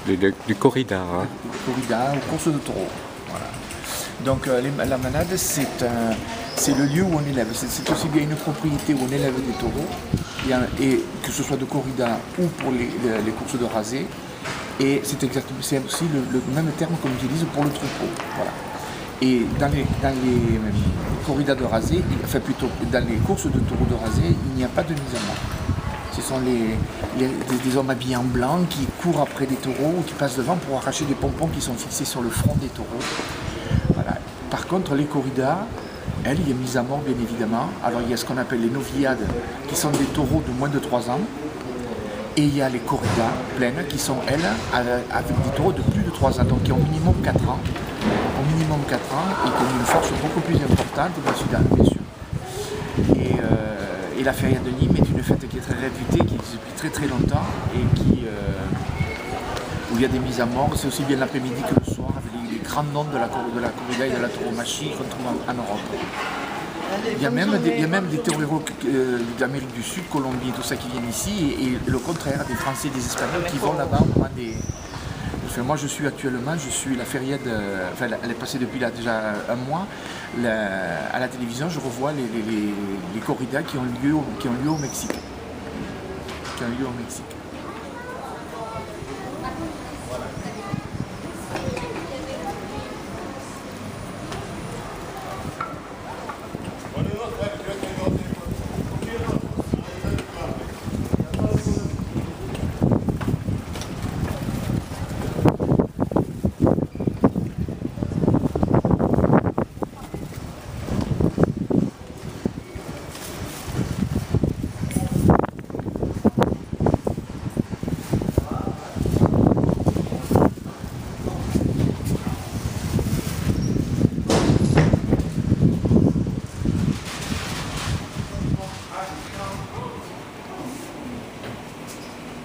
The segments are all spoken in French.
Du corrida, hein. Corrida ou course de taureau. Voilà. Donc la manade, c'est le lieu où on élève. C'est aussi bien une propriété où on élève des taureaux, et que ce soit de corrida ou pour les courses de rasé. Et c'est aussi le même terme qu'on utilise pour le troupeau. Voilà. Et dans les corridas de rasé, enfin plutôt dans les courses de taureaux de rasé, il n'y a pas de mise à mort. Ce sont des hommes habillés en blanc qui courent après des taureaux ou qui passent devant pour arracher des pompons qui sont fixés sur le front des taureaux. Voilà. Par contre, les corridas, elles, il y a mise à mort bien évidemment. Alors il y a ce qu'on appelle les noviades, qui sont des taureaux de moins de 3 ans. Et il y a les corridas pleines qui sont, elles, avec des taureaux de plus de 3 ans, donc qui ont au minimum 4 ans. Au minimum 4 ans et qui ont une force beaucoup plus importante, bien sûr. Et la feria de Nîmes est une fête qui est très réputée, qui existe depuis très très longtemps et où il y a des mises à mort. C'est aussi bien l'après-midi que le soir, avec les grands noms de la corrida et de la tauromachie qu'on trouve en Europe. Il y a même des taureaux d'Amérique du Sud, Colombie, tout ça qui viennent ici, et le contraire, des Français, des Espagnols qui vont là-bas au moment des... Enfin, moi je suis la feria enfin elle est passée depuis là déjà un mois, à la télévision je revois les corridas qui ont lieu au Mexique.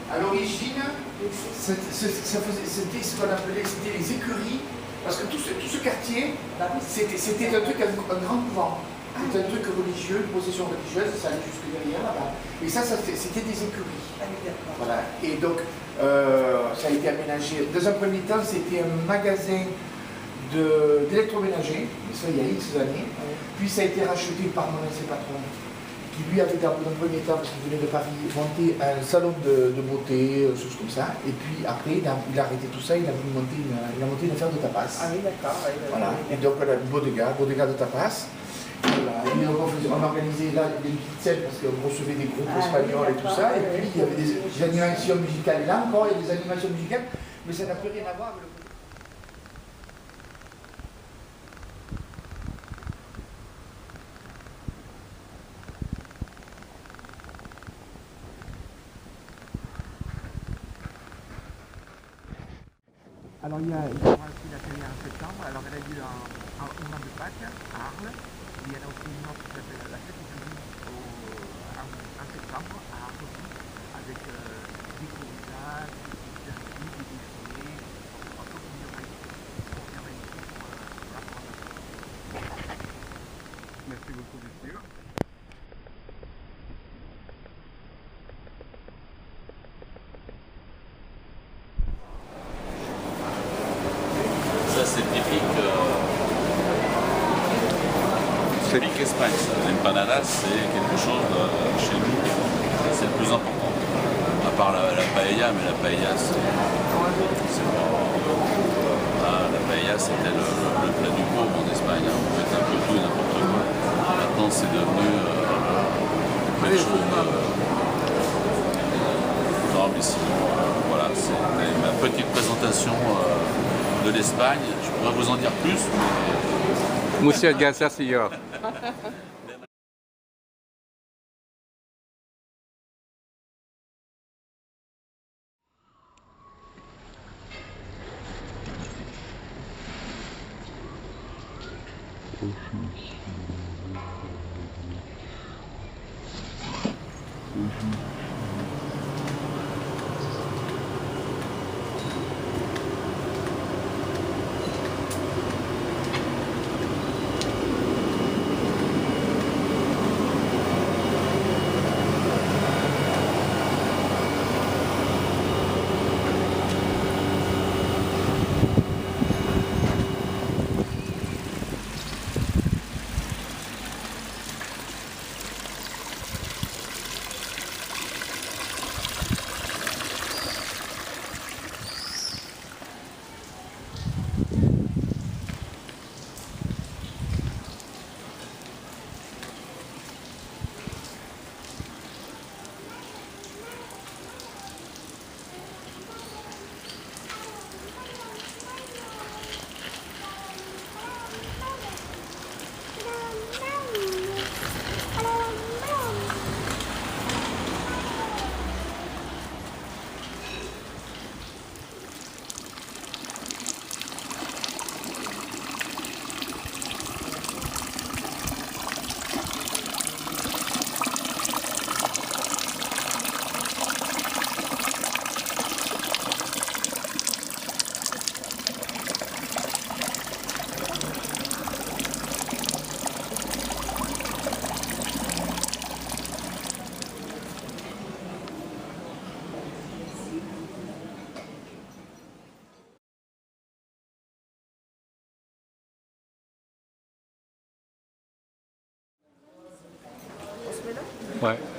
À l'origine, c'était ce qu'on appelait les écuries, parce que tout ce quartier, c'était un truc, un grand couvent. C'était un truc religieux, une procession religieuse, ça allait jusque derrière là-bas. Et ça c'était des écuries. Voilà. Et donc, ça a été aménagé. Dans un premier temps, c'était un magasin d'électroménager, mais ça il y a X années. Puis ça a été racheté par mon ancien patron, qui lui avait dans un premier temps, parce qu'il venait de Paris, monté un salon de beauté, choses comme ça. Et puis après, il a arrêté tout ça, il a monté une affaire de tapas. Ah oui, d'accord. Oui, voilà. Et donc on a une bodega de tapas. Voilà. Et donc, on organisait là des petites scènes parce qu'on recevait des groupes espagnols et tout ça. Et puis il y avait des animations musicales. Et là encore, il y a des animations musicales, mais ça n'a plus rien à voir avec le... Alors il y aura aussi la feria en septembre, alors elle a lieu au moment de Pâques, à Arles, et il y en a aussi une autre qui s'appelle la fête du Toulouse en septembre, à Arles aussi, avec des corridas, des circuits, des défilés, en tout cas, il y aura ici pour la programmation. Merci beaucoup, monsieur. C'est typique Espagne. L'empanada, c'est quelque chose chez nous, c'est le plus important. À part la paella, mais la paella, c'est pas... la paella, c'était le plat du pauvre en Espagne. On mettait un peu tout et n'importe quoi. Maintenant, c'est devenu quelque chose de... Non, mais sinon, voilà, c'est ma petite présentation de l'Espagne. Je pourrais vous en dire plus, mais... Muchas gracias, señor. Ouais.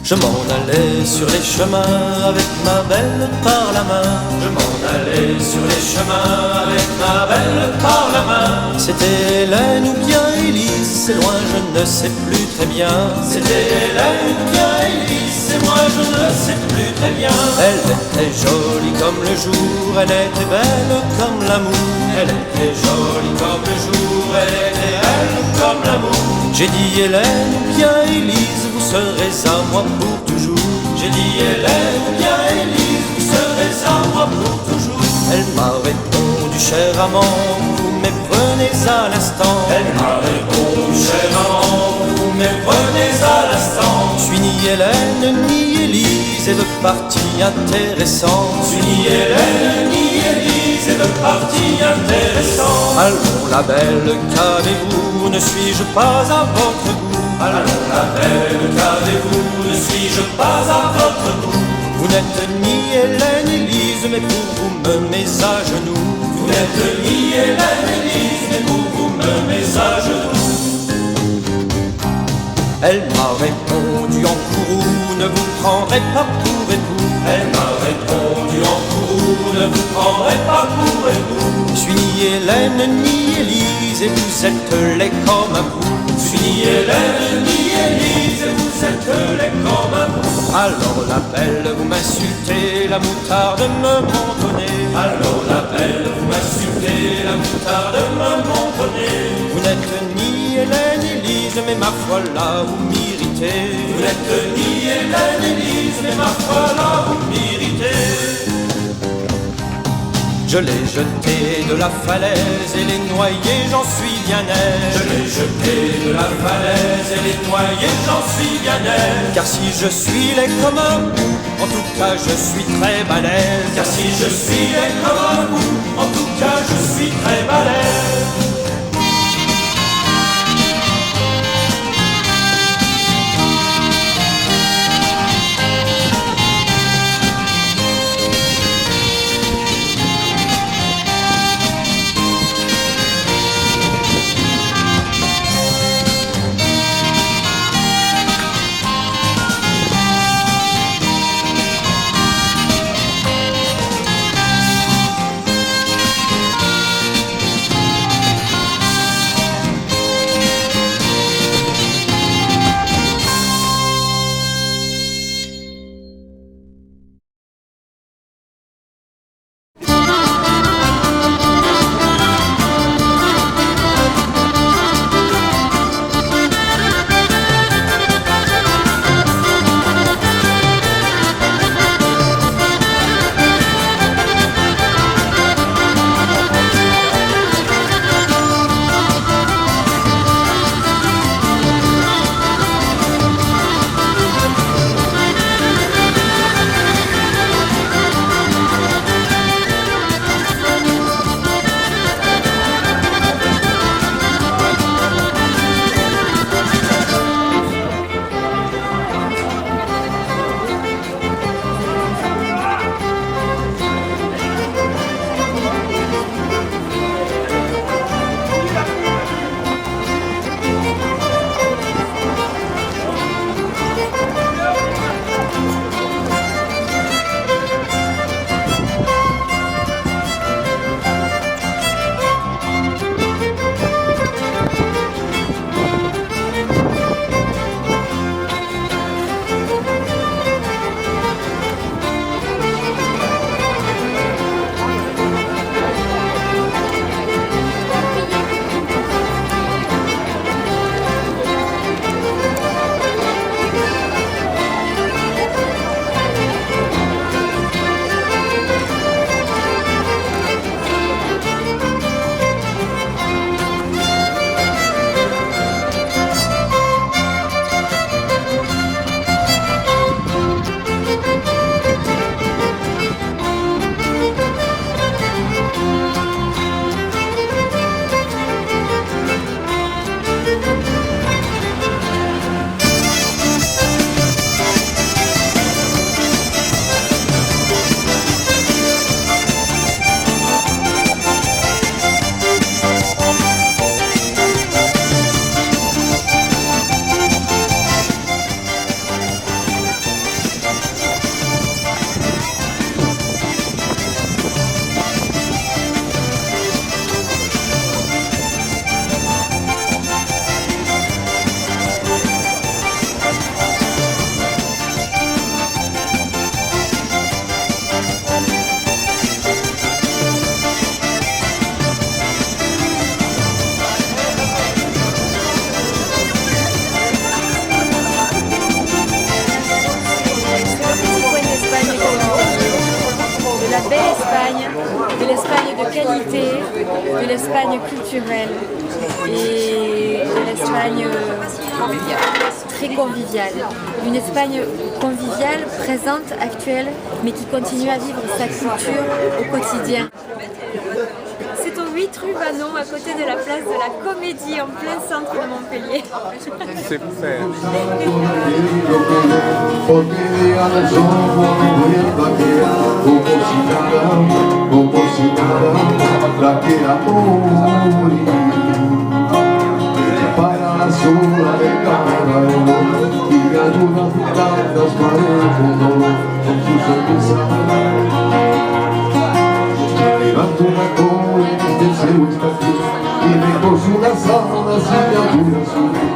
Je m'en allais sur les chemins avec ma belle par la main. Je m'en allais sur les chemins avec ma belle par la main. C'était Hélène ou bien Élise, c'est loin, je ne sais plus très bien. C'était Hélène ou bien Élise, c'est moi, je ne sais plus très bien. Elle était jolie comme le jour, elle était belle comme l'amour. Elle était jolie comme le jour, elle était belle comme l'amour. J'ai dit Hélène ou bien Élise, vous serez à moi pour toujours. J'ai dit Hélène ou bien Élise, vous serez à moi pour toujours. Elle m'a répondu, cher amant, vous méprenez à l'instant. Elle m'a répondu, cher amant, vous méprenez à l'instant. Je suis ni Hélène ni Élise, et le parti intéressant. Je suis ni Hélène ni Élise, et le parti intéressant. Allons la belle, qu'avez-vous, ne suis-je pas à votre goût? Allons la belle, qu'avez-vous, ne suis-je pas à votre goût? Vous n'êtes ni Hélène Élise, mais pour vous me mets à genoux. Vous n'êtes ni Hélène Élise, mais pour vous me mets à genoux. Elle m'a répondu en courroux, ne vous prendrez pas pour époux. Elle m'a répondu en courroux, ne vous prendrez pas pour époux. Je suis ni Hélène ni Élise, et vous êtes laid comme un pou. Je suis ni Hélène ni Élise, et vous êtes laid comme un pou. Alors la belle, vous m'insultez, la moutarde me montonnez. Alors la belle, vous m'insultez, la moutarde me montonnez. Vous n'êtes ni Hélène Élise, mais ma foi là vous m'irritez. Vous n'êtes ni Hélène Élise, mais ma foi là vous m'irritez. Je l'ai jeté de la falaise et les noyés, j'en suis bien aise. Je l'ai jeté de la falaise et les noyés, j'en suis bien aise. Car si je suis laid comme un pou, en tout cas je suis très balèze. Car si je suis laid comme un pou, en tout cas je suis très balèze. la belle Espagne, de l'Espagne de qualité, de l'Espagne culturelle et de l'Espagne très conviviale. Une Espagne conviviale, présente, actuelle, mais qui continue à vivre sa culture au quotidien. C'est au 8 rue Banon, à côté de la place de la Comédie, en plein centre de Montpellier. C'est fait. Para la sola de cada uno y me ayuda a pintar las paredes con dolor con su sonrisa. Levanto una cola desde el cielo está aquí y recojo las alas y me ayuda a subir.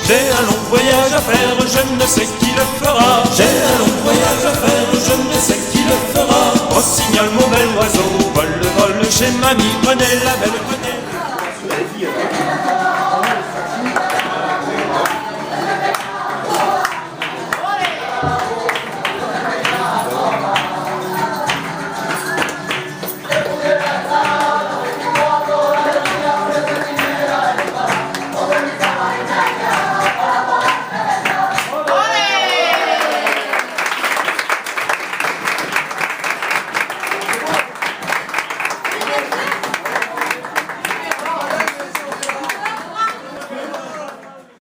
J'ai un long voyage à faire, je ne sais qui le fera. J'ai un long voyage à faire, je ne sais qui le fera. Rossignol, mon bel oiseau, vole, vole chez mamie, prenez la belle, prenez